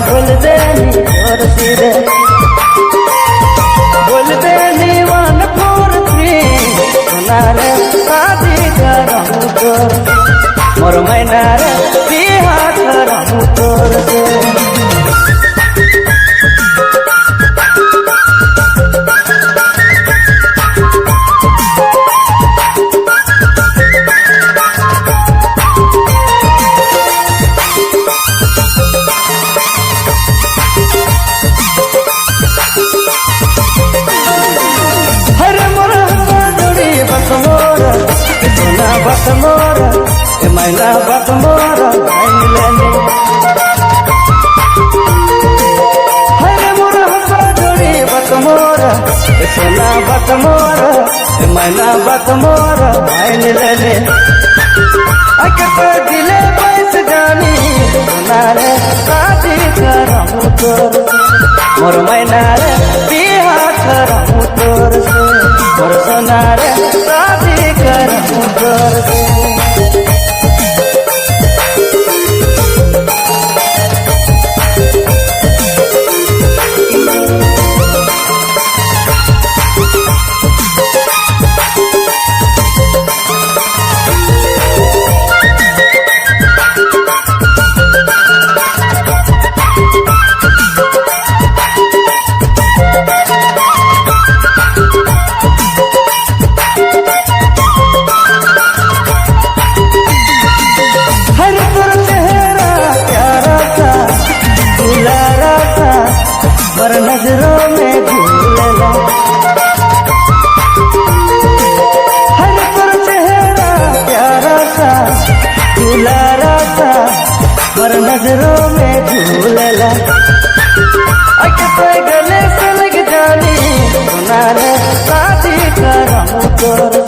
बोल देनी और सीधे बोल देनी 1 4 3 सोना रे शादी करहूँ तोर मोर मैना रे बिहा करहूँ तोर से बत मोर मैना बत मोर लेने हरे मोर हंसा जोड़ी बत मोर सोना बत मोर मैना बत मोर लेने अके तो दिले पैस जानी सोना रे शादी करहूँ तोर मोर मैना रे बिहा करहूँ तोर से मोर सोना रे शादी करहूँ तोर से नजरों में झूलला हर पर चेहरा प्यारा सा दुलारा सा पर नजरों में झूलला अके तो गले से लग जानी सोना रे शादी करहूँ तोर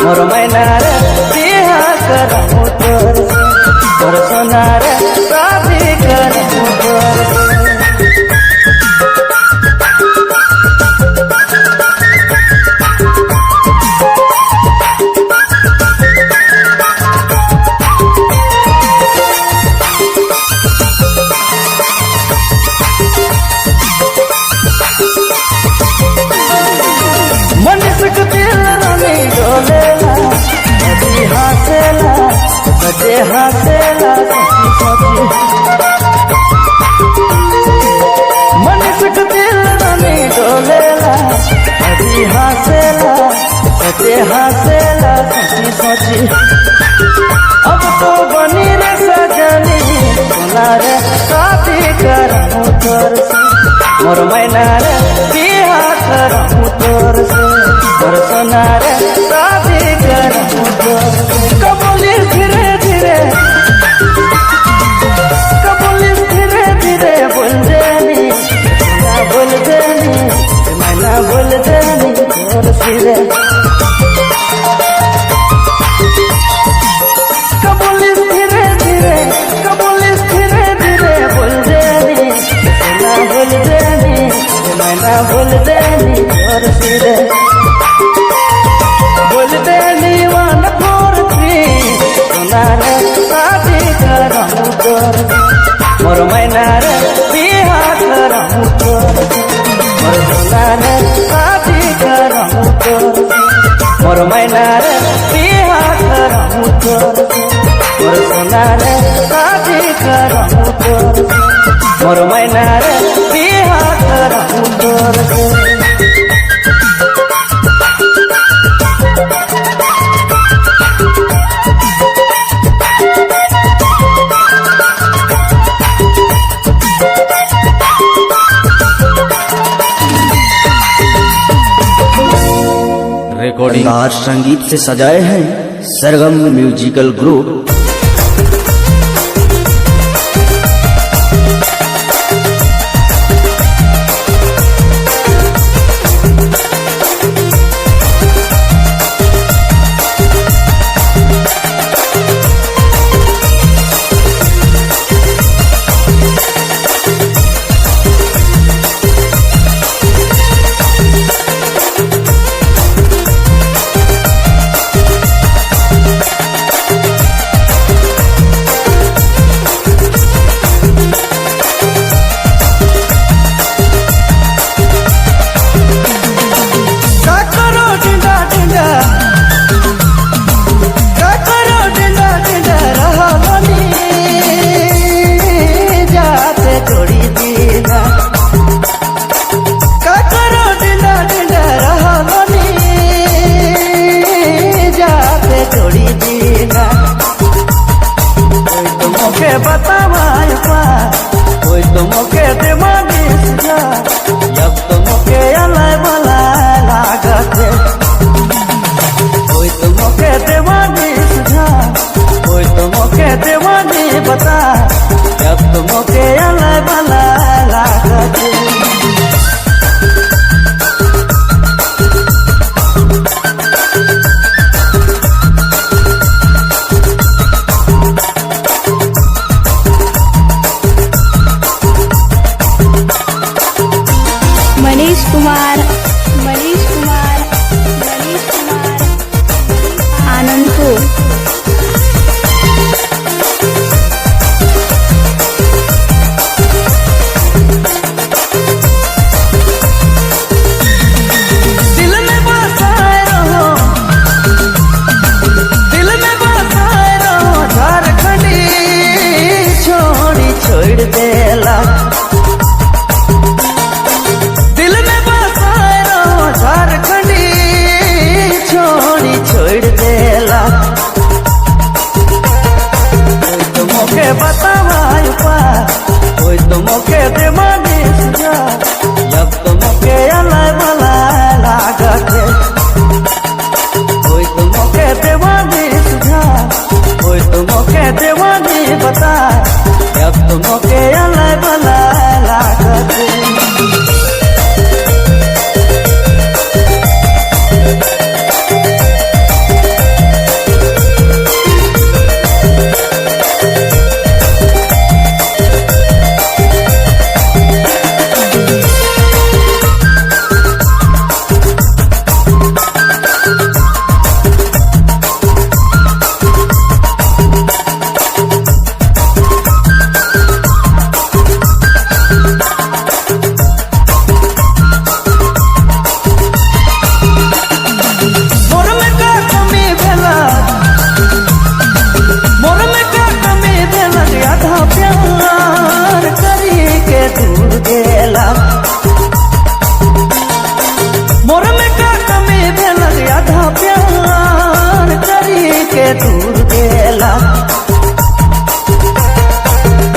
मोर मैना रे बिहा करहूँ तोर मोर सोना रे शादी करहूँ तोर सचे हासेला सची मनुष्य को दिल नहीं डोलेला अभी हासेला सचे हासेला सची अब तो बनी रे सजनी सोना रे शादी करहूँ तोर से मोर मैना रे बिहा करहूँ तोर से मोर सोना रे शादी करहूँ तोर से कबूली धीरे धीरे कबूली धीरे धीरे बोल देनी सोना बोल देनी मैना बोल देनी तोर सीधे कबूली धीरे धीरे कबूली धीरे धीरे बोल देनी सोना बोल देनी मैना बोल देनी तोर सीधे बोल देनी 1 4 3 सोना रे शादी करहूँ तोर मोर मैना रे बिहा करहूँ तोर मोर सोना रे शादी करहूँ तोर मोर मैना रे बिहा करहूँ तोर मोर सोना रे शादी करहूँ तोर मोर मैना रे बिहा करहूँ तोर रिकॉर्डिंग आज संगीत से सजाए हैं सरगम म्यूजिकल ग्रुप। मोके बतावाय पा कोई तो मोके दिमागी सुझा जब तो मोके अलाय बलाय लागत है कोई तो मोके दिमागी सुझा कोई तो मोके दिमागी बता जब तो मोके अलाय बलाय लागत है मनीष कुमार आनंदपुर। दिल में बसाए रहो झारखंडी छोड़ देला झारखंडी छोड़ देला कोई तो मोके बतावाय पा कोई तो मोके दिमागी सुझा जब तो मोके अलाय बलाय लागत है कोई तो मोके दिमागी सुझा कोई तो मोके दिमागी बता जब तो मोके अलाय बलाय लागत है मोर में का कमी भेल आधा प्यार करी के दूर गेला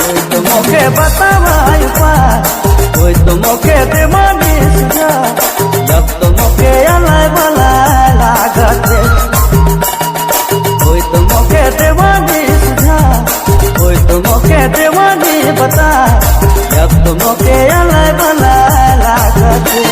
कोई तो मोके बतावाय पा कोई तो मोके दिमागी सुझा जब तो मोके अलाय बलाय लागत है कोई तो मोके दिमागी सुझा कोई तो मोके दिमागी बता जब तो मोके अलाय बलाय लागत है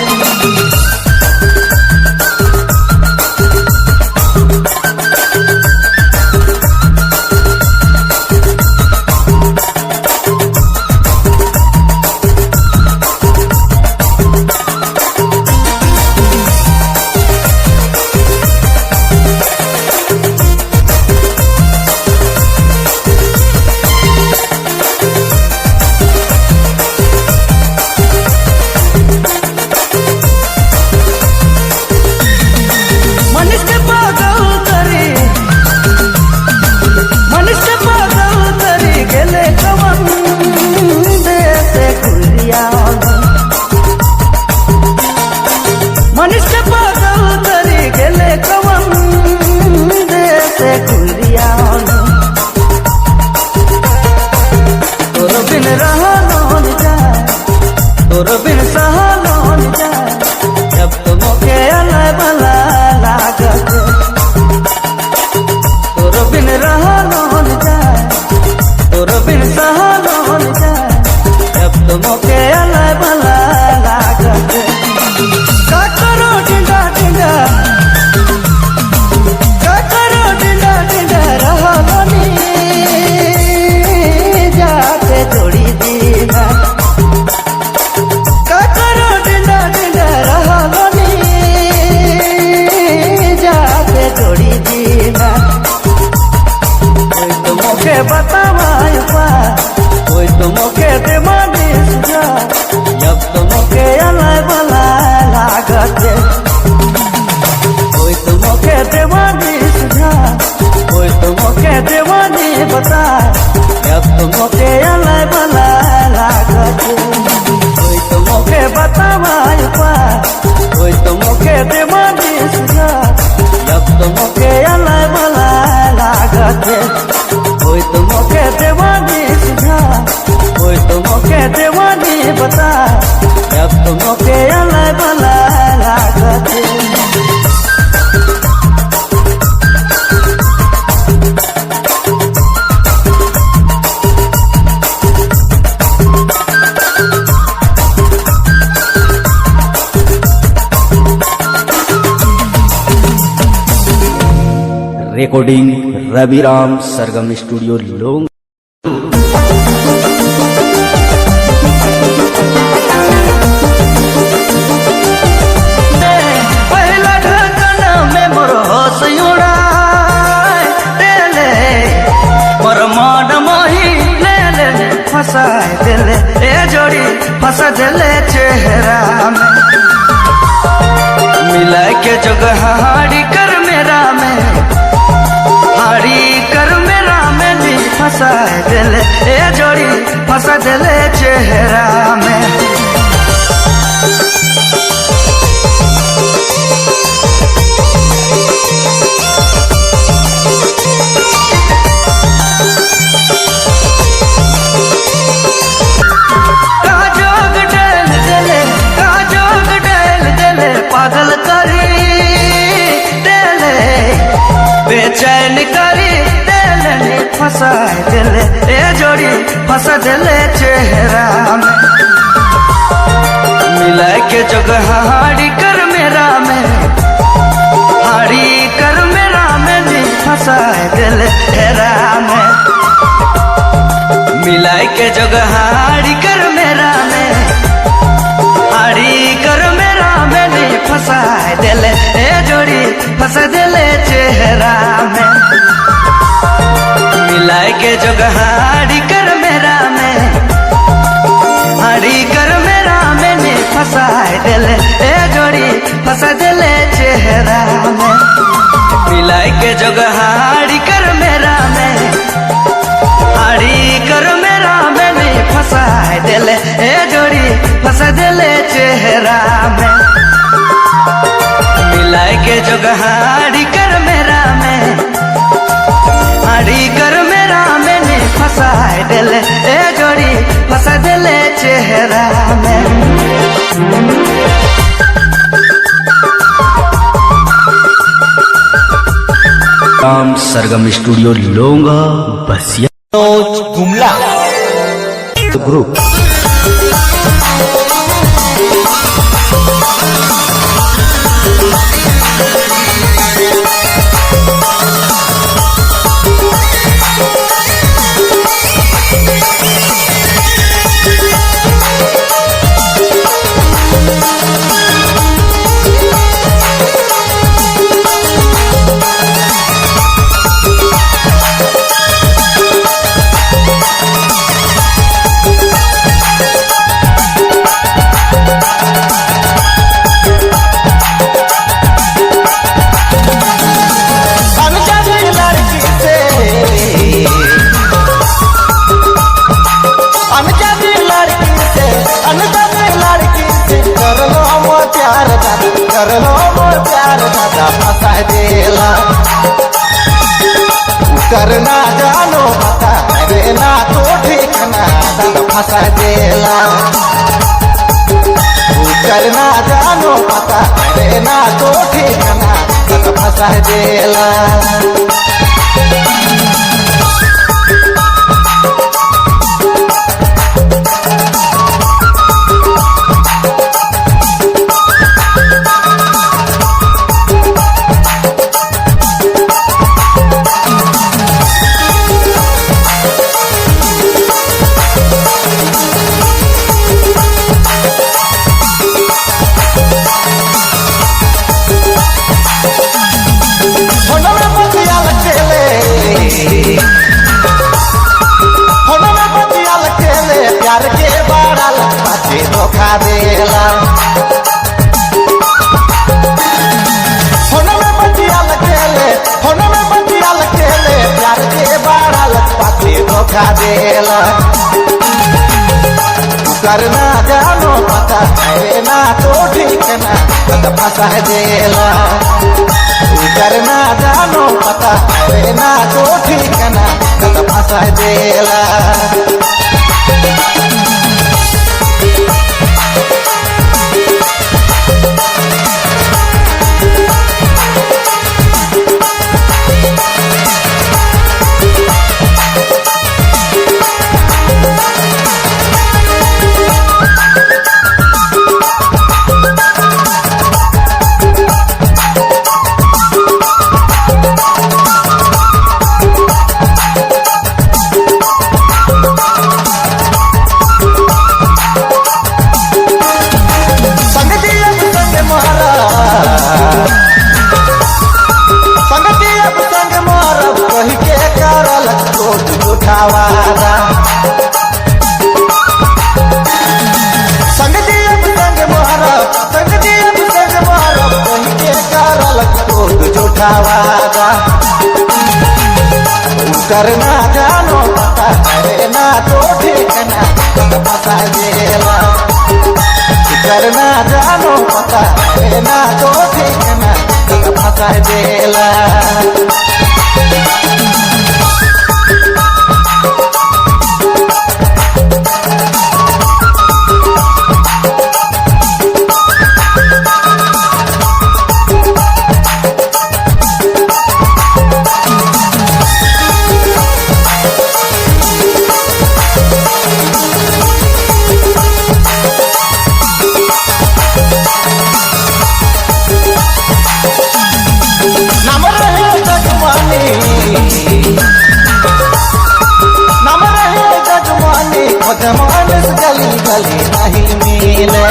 मनीष के पागल करी गेले कवन देसे खुलिया मनीष के पागल करी गेले कवन देसे खुलिया तोर बिन रहलो न जाए तोर बिन सहलो न जाए जब तो मोके अलाय बलाय लागत तोर बिन रहलो न जाए तोर बिन सहलो न जाए जब तो मोके अलाय बलाय लागत का करो डिंडा डिंडा रहलो नी जाके जोड़ी दीना का करो डिंडा रहलो नी जाके जोड़ी दीना कोई तो मोके बतावाय पा कोई तो मोके दिमागी सुझा जब तो मोके अलाय बलाय लागत है कोई तो मोके दिमागी सुझा कोई तो मोके दिमागी बता जब तो मोके अलाय बलाय लागत है कोई तो मोके बतावाय पा कोई तो मोके दिमागी सुझा जब तो मोके अलाय बलाय लागत है कोई तो मोके दिमागी देवानी बता अब दोनों के अलग अलग लागत रिकॉर्डिंग रविराम सरगम स्टूडियो लोंग। पहला ढकन में मोर होश उड़ाए देले मोर मन मोही ले ले फंसाए देले ए जोड़ी फंसा देले चेहरा में मिला के जगह हाड़ी कर मेरा में हाड़ी कर मेरा में भी फंसा दिल ए जोड़ी फंसा दिल चेहरा में काजोग डेल दिले पागल करी दिले बेचैन करी दिले फंसा दिले ए जोड़ी फंसा दिले चेहरा में मिला के जगह हाड़ी कर मेरा में हाड़ी कर मेरा में भी फंसा दिले हेरा में मिला के जगह हाड़ी कर मेरा में हाड़ी कर मेरा में नहीं फंसा दिले ए जोड़ी फंसा दिले चेहरा में मिलाए के जगह हाड़ी कर मेरा में हाड़ी कर मेरा में नहीं फंसा दिले ए जोड़ी फंसा दिले चेहरा में मिलाए के जगह हाड़ी कर मेरा में हाड़ी कर मेरा में नहीं फंसा दिले ए जोड़ी फंसा दिले चेहरा में मिलाए के जगह हाड़ी कर मेरा में हाड़ी कर मेरा में नहीं फंसा दिले ए जोड़ी फंसा दिले चेहरा में राम सरगम स्टूडियो लोंगा बसिया गुमला ग्रुप। कर लो मोर प्यार दादा फंसा देला करना जानो बता अरे ना तो ठीक ना दादा फंसा देला करना जानो बता अरे ना तो ठीक ना दादा फंसा देला प्यार के बड़ा लगे धोखा देला होना में बतिया लखेले प्यार के बड़ा लगे धोखा देला करना जानो पता है ना तो ठीक ना तो फंसा देला करना जानो पता है ना तो ठीक ना तो फंसा देला समझावागा करना जानो पता करे ना तो ठिकाना फंसा देला करना जानो पता करे ना तो ठिकाना फंसा देला मानस गली गली नहीं मिले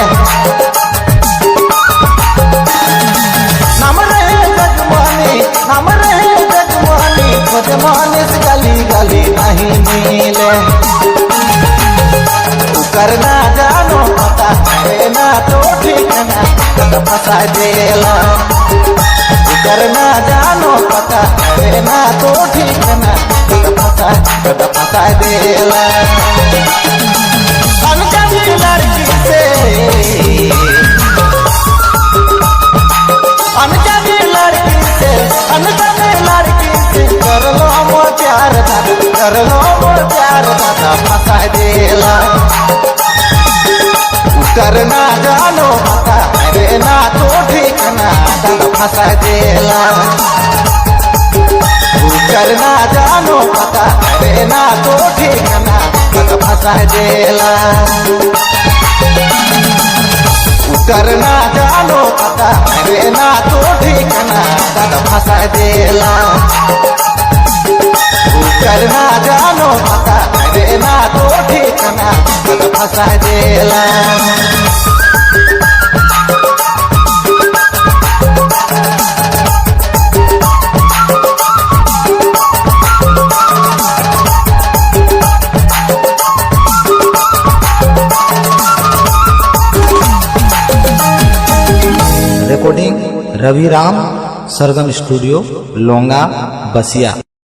नम रहे जगमानी खुद मानस गली गली नहीं मिले करना जानो पता है ना तो ठिकाना फंसा देला करना जानो पता है ना तो ठिकाना फंसा देला अनजानी लड़की से कर लो मोर प्यार दादा फंसा देला करना जानो पता है ना तो ठिकाना दादा फंसा देला करना जानो पता है ना तो ठिकाना दादा फंसा देला करना जानो पता है ना तो ठिकाना दादा फंसा देला करना जानो पता है ना तो ठिकाना दादा फंसा देला रिकॉर्डिंग रवि राम सरगम स्टूडियो लोंगा बसिया।